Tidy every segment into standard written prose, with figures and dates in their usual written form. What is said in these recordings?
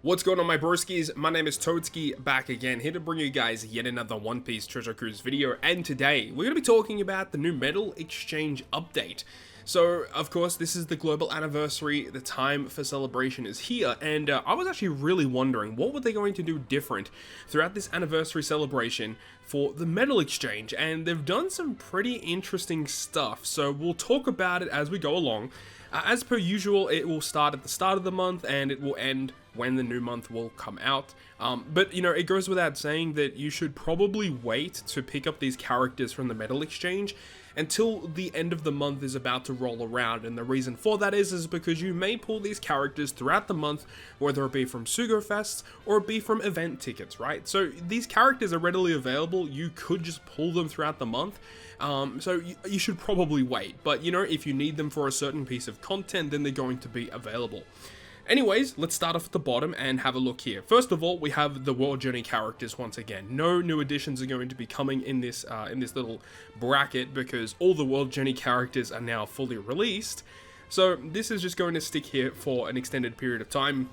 What's going on, my broskiis? My name is Toadskii, back again, here to bring you guys yet another One Piece Treasure Cruise video, and today we're going to be talking about the new Metal Exchange update. So, of course, this is the global anniversary, the time for celebration is here, and I was actually really wondering, what were they going to do different throughout this anniversary celebration for the Metal Exchange, and they've done some pretty interesting stuff, so we'll talk about it as we go along. As per usual, it will start at the start of the month, and it will end when the new month will come out. But, you know, it goes without saying that you should probably wait to pick up these characters from the Metal Exchange until the end of the month is about to roll around, and the reason for that is because you may pull these characters throughout the month, whether it be from Sugo-Fest or it be from event tickets, right? So these characters are readily available, you could just pull them throughout the month, so you should probably wait, but you know, if you need them for a certain piece of content, then they're going to be available. Anyways, let's start off at the bottom and have a look here. First of all, we have the World Journey characters once again. No new additions are going to be coming in this little bracket because all the World Journey characters are now fully released. So this is just going to stick here for an extended period of time.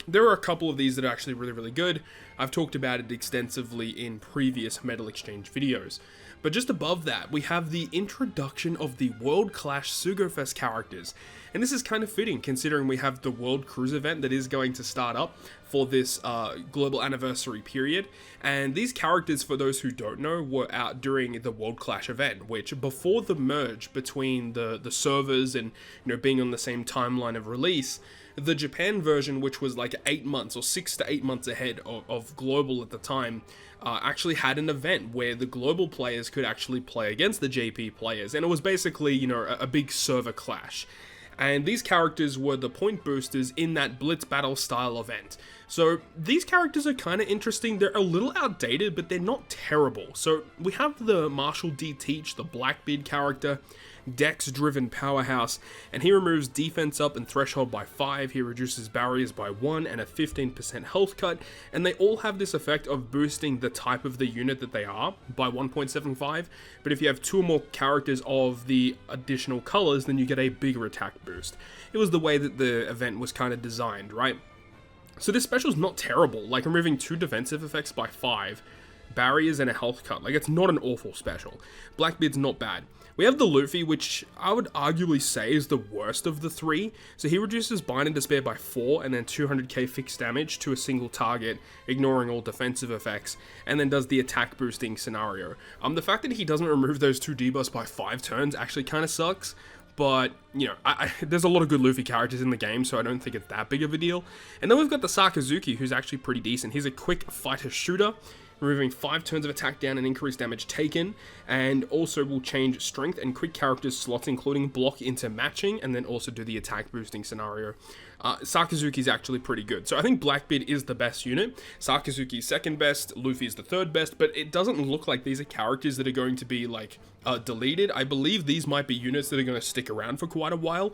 There are a couple of these that are actually really good. I've talked about it extensively in previous Metal Exchange videos. But just above that, we have the introduction of the World Clash Sugo-Fest characters. And this is kind of fitting considering we have the World Cruise event that is going to start up for this global anniversary period. And these characters, for those who don't know, were out during the World Clash event, which before the merge between the servers and, you know, being on the same timeline of release, the Japan version, which was like 8 months or 6 to 8 months ahead of global at the time, actually had an event where the global players could actually play against the JP players, and it was basically, you know, a big server clash. And these characters were the point boosters in that Blitz Battle style event. So these characters are kind of interesting. They're a little outdated, but they're not terrible. So we have the Marshall D. Teach, the Blackbeard character, Dex-driven powerhouse, and he removes defense up and threshold by 5, he reduces barriers by 1 and a 15% health cut, and they all have this effect of boosting the type of the unit that they are by 1.75, but if you have 2 or more characters of the additional colors, then you get a bigger attack boost. It was the way that the event was kind of designed, right? So this special is not terrible, like removing 2 defensive effects by 5, barriers and a health cut. Like, it's not an awful special. Blackbeard's not bad. We have the Luffy, which I would arguably say is the worst of the 3. So he reduces Bind and Despair by 4 and then 200k fixed damage to a single target, ignoring all defensive effects, and then does the attack boosting scenario. The fact that he doesn't remove those 2 debuffs by 5 turns actually kind of sucks. But, you know, there's a lot of good Luffy characters in the game, so I don't think it's that big of a deal. And then we've got the Sakazuki, who's actually pretty decent. He's a quick fighter shooter, removing 5 turns of attack down and increased damage taken, and also will change strength and quick characters slots, including block into matching, and then also do the attack boosting scenario. Sakazuki's actually pretty good. So I think Blackbeard is the best unit, Sakazuki's second best, Luffy's the third best, but it doesn't look like these are characters that are going to be, like, deleted. I believe these might be units that are going to stick around for quite a while.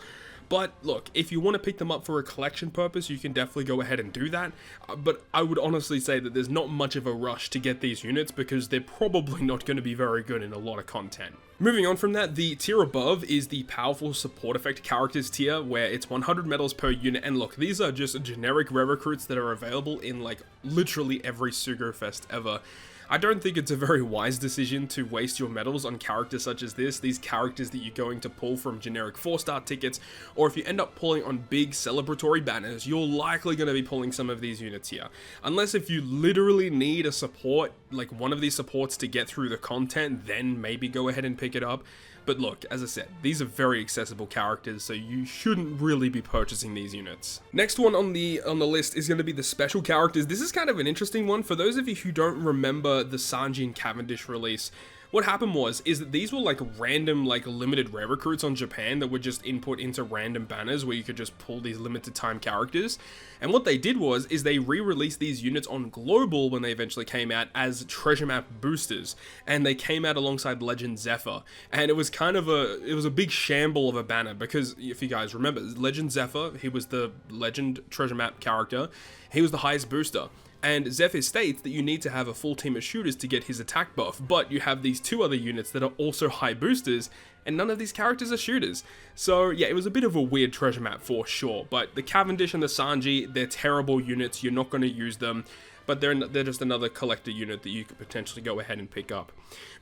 But look, if you want to pick them up for a collection purpose, you can definitely go ahead and do that. But I would honestly say that there's not much of a rush to get these units because they're probably not going to be very good in a lot of content. Moving on from that, the tier above is the powerful support effect characters tier, where it's 100 medals per unit. And look, these are just generic rare recruits that are available in like literally every Sugo-Fest ever. I don't think it's a very wise decision to waste your medals on characters such as this, these characters that you're going to pull from generic 4-star tickets, or if you end up pulling on big celebratory banners, you're likely going to be pulling some of these units here. Unless if you literally need a support, like one of these supports to get through the content, then maybe go ahead and pick it up. But look, as I said, these are very accessible characters, so you shouldn't really be purchasing these units. Next one on the list is going to be the special characters. This is kind of an interesting one. For those of you who don't remember the Sanji and Cavendish release, what happened is that these were like random, like limited rare recruits on Japan that were just input into random banners where you could just pull these limited time characters. And what they did is they re-released these units on global when they eventually came out as treasure map boosters, and they came out alongside Legend Zephyr. And it was kind of a big shamble of a banner because if you guys remember, Legend Zephyr, he was the Legend treasure map character. He was the highest booster. And Zephyr states that you need to have a full team of shooters to get his attack buff, but you have these 2 other units that are also high boosters, and none of these characters are shooters. So yeah, it was a bit of a weird treasure map for sure, but the Cavendish and the Sanji, they're terrible units, you're not going to use them, but they're just another collector unit that you could potentially go ahead and pick up.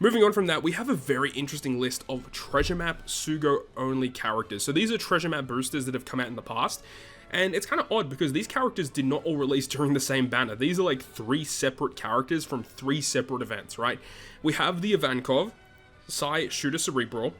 Moving on from that, we have a very interesting list of treasure map Sugo only characters. So these are treasure map boosters that have come out in the past. And it's kind of odd because these characters did not all release during the same banner. These are like 3 separate characters from 3 separate events, right? We have the Ivankov, Psy Shooter Cerebral,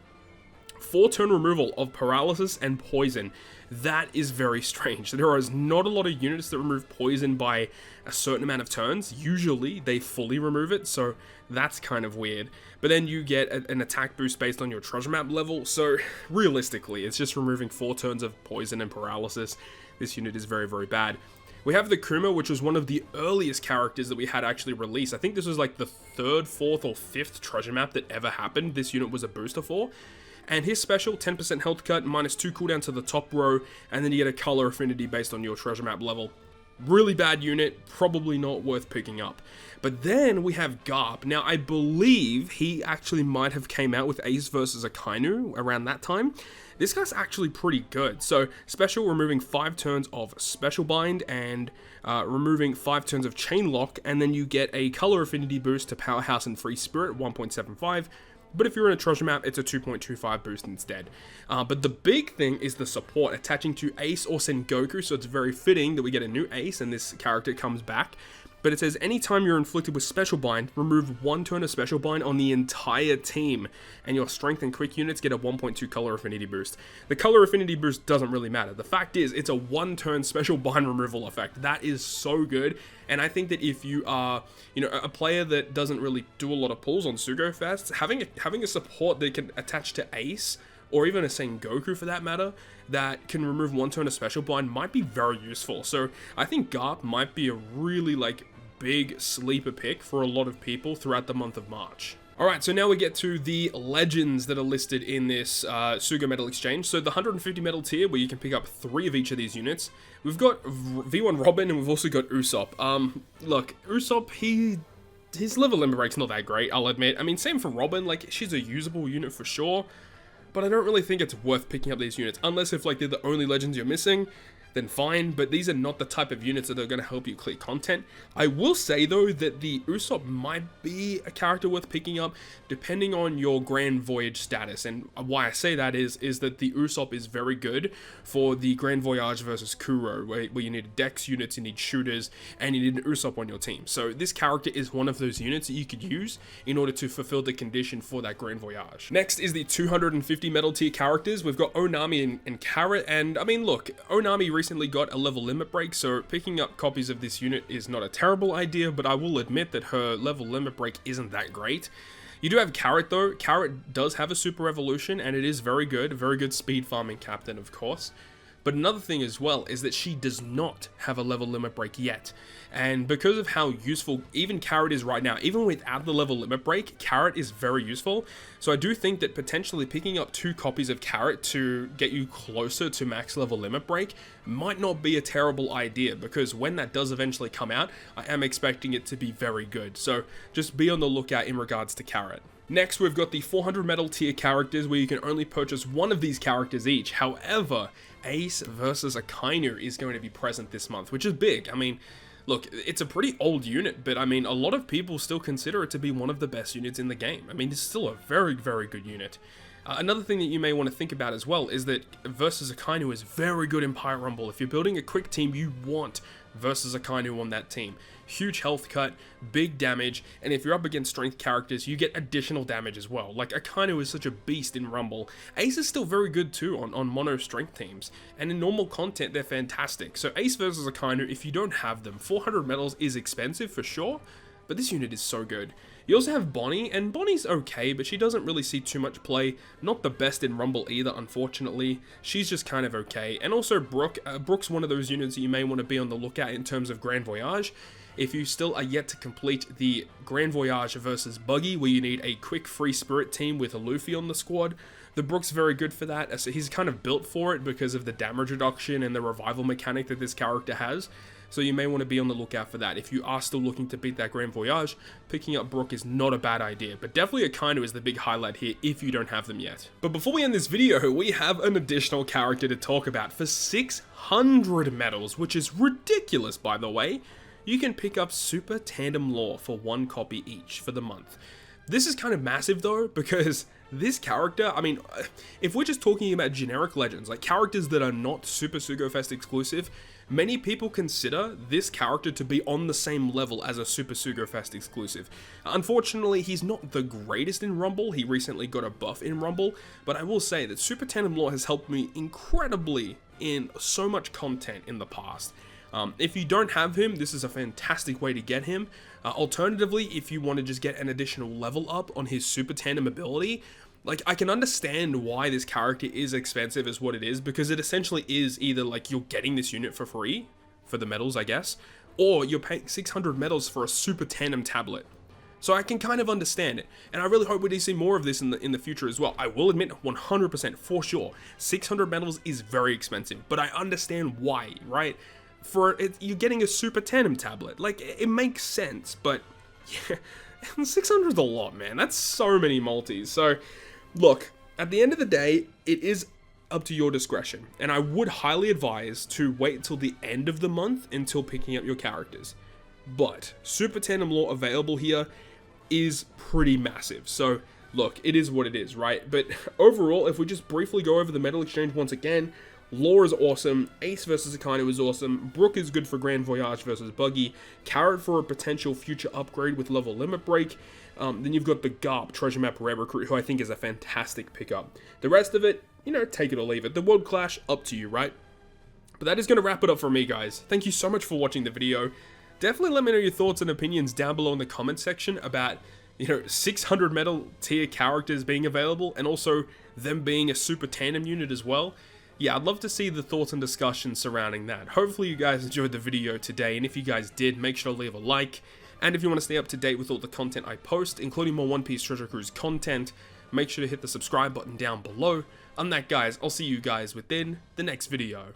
4-turn removal of Paralysis and Poison. That is very strange. There is not a lot of units that remove Poison by a certain amount of turns. Usually they fully remove it, so that's kind of weird. But then you get an attack boost based on your treasure map level, so realistically it's just removing 4 turns of Poison and Paralysis. This unit is very, very bad. We have the Kuma, which was one of the earliest characters that we had actually released. I think this was like the 3rd, 4th, or 5th treasure map that ever happened. This unit was a booster for. And his special, 10% health cut, -2 cooldown to the top row, and then you get a color affinity based on your treasure map level. Really bad unit, probably not worth picking up. But then we have Garp. Now, I believe he actually might have came out with Ace versus Akainu around that time. This guy's actually pretty good. So, special, removing 5 turns of Special Bind and removing 5 turns of Chain Lock, and then you get a color affinity boost to Powerhouse and Free Spirit, 1.75. But if you're in a treasure map, it's a 2.25 boost instead. But the big thing is the support attaching to Ace or Sengoku, so it's very fitting that we get a new Ace and this character comes back. But it says, anytime you're inflicted with Special Bind, remove 1 turn of Special Bind on the entire team, and your Strength and Quick units get a 1.2 color affinity boost. The color affinity boost doesn't really matter. The fact is, it's a 1-turn Special Bind removal effect. That is so good, and I think that if you are, a player that doesn't really do a lot of pulls on Sugo-Fest, having a support that can attach to Ace, or even a Sengoku for that matter, that can remove 1 turn of Special Bind might be very useful. So I think Garp might be a really, big sleeper pick for a lot of people throughout the month of March. Alright, so now we get to the legends that are listed in this Sugo Metal Exchange. So the 150 metal tier, where you can pick up 3 of each of these units. We've got V1 Robin, and we've also got Usopp. Look, Usopp, his level limit break's not that great, I'll admit. I mean, same for Robin, she's a usable unit for sure, but I don't really think it's worth picking up these units, unless if they're the only legends you're missing, then fine, but these are not the type of units that are going to help you clear content. I will say though that the Usopp might be a character worth picking up depending on your Grand Voyage status, and why I say that is that the Usopp is very good for the Grand Voyage versus Kuro, where you need Dex units, you need shooters, and you need an Usopp on your team. So this character is one of those units that you could use in order to fulfill the condition for that Grand Voyage. Next is the 250 metal tier characters. We've got Onami and Carrot, and I mean look, Onami recently got a level limit break, so picking up copies of this unit is not a terrible idea, but I will admit that her level limit break isn't that great. You do have Carrot though. Carrot does have a super evolution, and it is very good speed farming captain, of course. But another thing as well is that she does not have a level limit break yet. And because of how useful even Carrot is right now, even without the level limit break, Carrot is very useful. So I do think that potentially picking up 2 copies of Carrot to get you closer to max level limit break might not be a terrible idea, because when that does eventually come out, I am expecting it to be very good. So just be on the lookout in regards to Carrot. Next, we've got the 400 metal tier characters, where you can only purchase 1 of these characters each. However, Ace versus Akainu is going to be present this month, which is big. I mean, look, it's a pretty old unit, but I mean, a lot of people still consider it to be one of the best units in the game. I mean, it's still a very good unit. Another thing that you may want to think about as well is that versus Akainu is very good in Pirate Rumble. If you're building a quick team, you want versus Akainu on that team. Huge health cut, big damage, and if you're up against strength characters, you get additional damage as well. Like, Akainu is such a beast in Rumble. Ace is still very good too on mono strength teams, and in normal content, they're fantastic. So Ace versus Akainu, if you don't have them, 400 medals is expensive for sure, but this unit is so good. You also have Bonnie, and Bonnie's okay, but she doesn't really see too much play. Not the best in Rumble either, unfortunately. She's just kind of okay. And also Brooke. Brooke's one of those units that you may want to be on the lookout in terms of Grand Voyage. If you still are yet to complete the Grand Voyage versus Buggy, where you need a quick free spirit team with a Luffy on the squad, The Brook's very good for that. So he's kind of built for it because of the damage reduction and the revival mechanic that this character has. So you may want to be on the lookout for that. If you are still looking to beat that Grand Voyage, picking up Brook is not a bad idea. But definitely Akainu is the big highlight here if you don't have them yet. But before we end this video, we have an additional character to talk about for 600 medals, which is ridiculous, by the way. You can pick up Super Tandem Lore for 1 copy each for the month. This is kind of massive though, because this character, I mean, if we're just talking about generic legends, like characters that are not Super Sugo-Fest exclusive, many people consider this character to be on the same level as a Super Sugo-Fest exclusive. Unfortunately, he's not the greatest in Rumble. He recently got a buff in Rumble, but I will say that Super Tandem Lore has helped me incredibly in so much content in the past. If you don't have him, this is a fantastic way to get him. Alternatively, if you want to just get an additional level up on his Super Tandem ability, like, I can understand why this character is expensive as what it is, because it essentially is either like you're getting this unit for free, for the medals, I guess, or you're paying 600 medals for a Super Tandem tablet. So I can kind of understand it, and I really hope we do see more of this in the future as well. I will admit 100% for sure, 600 medals is very expensive, but I understand why, right? You're getting a Super Tandem tablet. Like, it makes sense, but yeah, 600 is a lot, man. That's so many multis. So, look, at the end of the day, it is up to your discretion, and I would highly advise to wait till the end of the month until picking up your characters. But Super Tandem Lore available here is pretty massive. So, look, it is what it is, right? But overall, if we just briefly go over the medal exchange once again, Lore is awesome, Ace versus Akainu is awesome, Brook is good for Grand Voyage versus Buggy, Carrot for a potential future upgrade with level limit break, then you've got the Garp Treasure Map Rare Recruit, who I think is a fantastic pickup. The rest of it, you know, take it or leave it. The World Clash, up to you, right? But that is going to wrap it up for me, guys. Thank you so much for watching the video. Definitely let me know your thoughts and opinions down below in the comment section about, you know, 600 medal tier characters being available, and also them being a Super Tandem unit as well. Yeah, I'd love to see the thoughts and discussion surrounding that. Hopefully you guys enjoyed the video today, and if you guys did, make sure to leave a like. And if you want to stay up to date with all the content I post, including more One Piece Treasure Cruise content, make sure to hit the subscribe button down below. On that, guys, I'll see you guys within the next video.